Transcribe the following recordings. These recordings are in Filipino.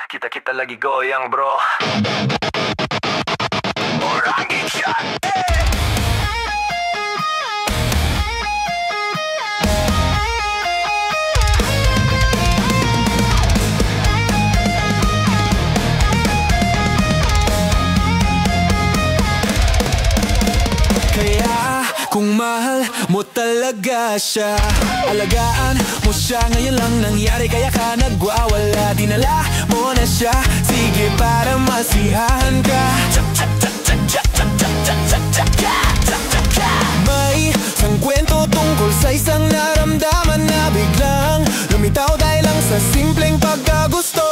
Kita-kita lagi goyang bro. Orang ikan. Kung mahal mo talaga siya, alagaan mo siya. Ngayon lang nangyari kaya ka nagwawala. Dinala mo na siya, sige para masiyahan ka. May isang kwento tungkol sa isang naramdaman na biglang lumitaw dahil lang sa simpleng pagkagusto.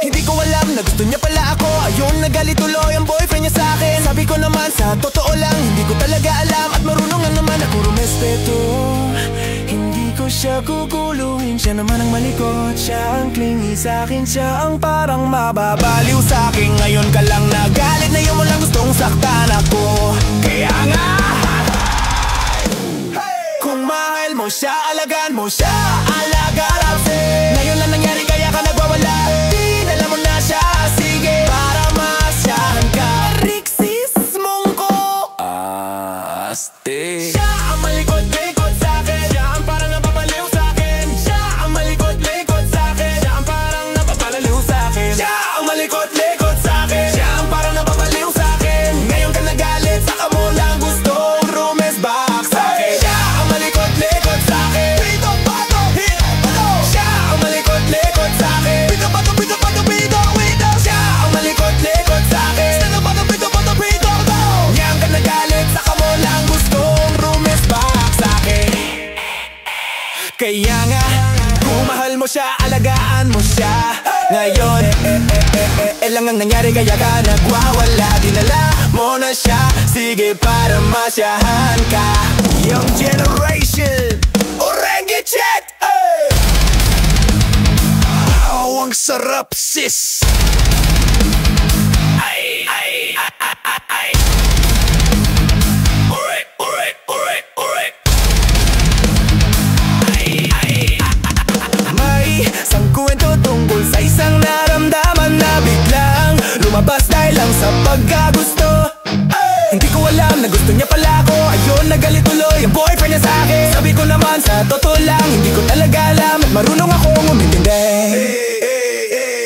Hindi ko alam na gusto niya pala ako. Ayun, nagalit tuloy ang boyfriend niya sa akin. Sabi ko naman sa totoo lang, hindi ko talaga alam. At marunong nga naman ako rumespeto. Hindi ko siya guguluhin, siya naman ang malikot. Siya ang clingy sa akin, siya ang parang mababaliw sa akin. Ngayon ka lang nagalit, na yun mo lang gustong saktan ako. Kaya nga, kung mahal mo siya, alagaan mo siya. Alagaan siya. Ngayon lang nangyari kaya ka nagwawala. Dinala mo na siya, sige para masyahan ka. Riksis mong ko Aste. Siya ang malikot-likot sa'kin, siya ang parang napapaliw sa'kin. Siya ang malikot-likot sa'kin, siya ang parang napapaliw sa'kin. Siya ang malikot-likot sa'kin, siya ang parang napapaliw sa'kin. Ngayon ka nagalit, saka mo lang gustong rumes back sa'kin. Siya ang malikot-likot sa'kin, pito pato hito pato. Siya ang malikot-likot sa'kin, pito pato pito pato pito pito. Siya ang malikot-likot sa'kin, pito pato pito pato pito pato. Ngayon ka nagalit, saka mo lang gustong rumes back sa'kin. Kaya nga, kung mahal mo siya, alagaan mo siya. Ngayon, lang ang nangyari kaya ka nagwawala. Dinala mo na siya, sige para masyahan ka. Young generation, Orangi Chat. Oh, ang sarap sis. Ay, ay, ay, ay, ay. Alright, alright, alright, alright. May isang kwento tungkol sa isang naramdaman na biglang lumabas dahil lang sa pagkagusto. Hindi ko alam na gusto niya pala ako. Ayun, nagalit tuloy ang boyfriend niya sa akin. Sabi ko naman sa totoo lang, hindi ko talaga alam. At marunong akong umintindi.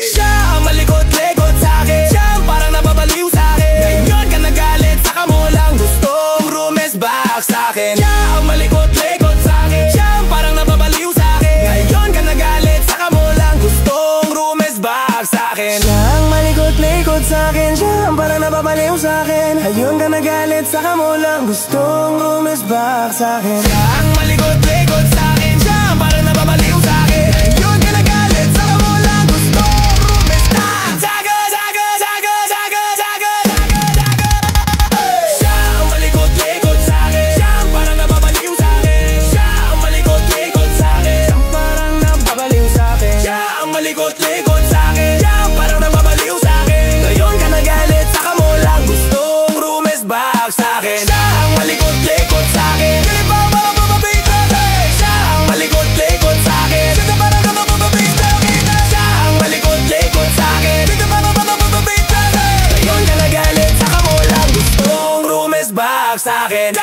Siya ang malikot-likot sa akin, siya ang parang napapaliw sa akin. Ngayon ka nagalit, saka mo lang gustong rumes back sa akin. Siya ang malikot-likot sa akin, siya ang parang napapaliw sa akin. Ngayon ka nagalit, saka mo lang gustong rumes back sa akin. Siya ang malikot-likot sa akin, siya ang parang napapaliw sa akin. Ngayon ka nagalit, saka mo lang gustong rumes back sa akin. Siya ang malikot-likot sa akin, siya ang parang napapaliw sa akin. Ngayon ka nagalit, saka mo lang gustong rumes back sa akin. Siya ang malikot-likot sa akin, siya ang parang napapaliw sa akin. Siya ang malikot-likot sa akin, siya ang parang napapaliw sa akin. Siya ang malikot-likot sa akin, siya ang parang napapaliw sa akin. Ngayon ka nagalit, saka mo lang gustong rumes back sa akin. Siya ang malikot-likot sa akin, hindi pa mapapapita. Siya ang malikot-likot sa akin, hindi pa mapapapita. Siya ang malikot-likot sa akin, hindi pa mapapapita. Ngayon ka nagalit, saka mo lang gustong rumes back sa akin.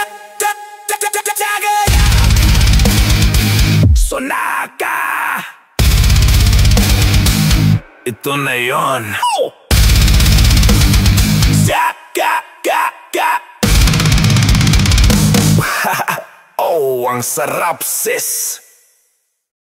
Sonaka, ito na yun. Oh, ang sarap sis.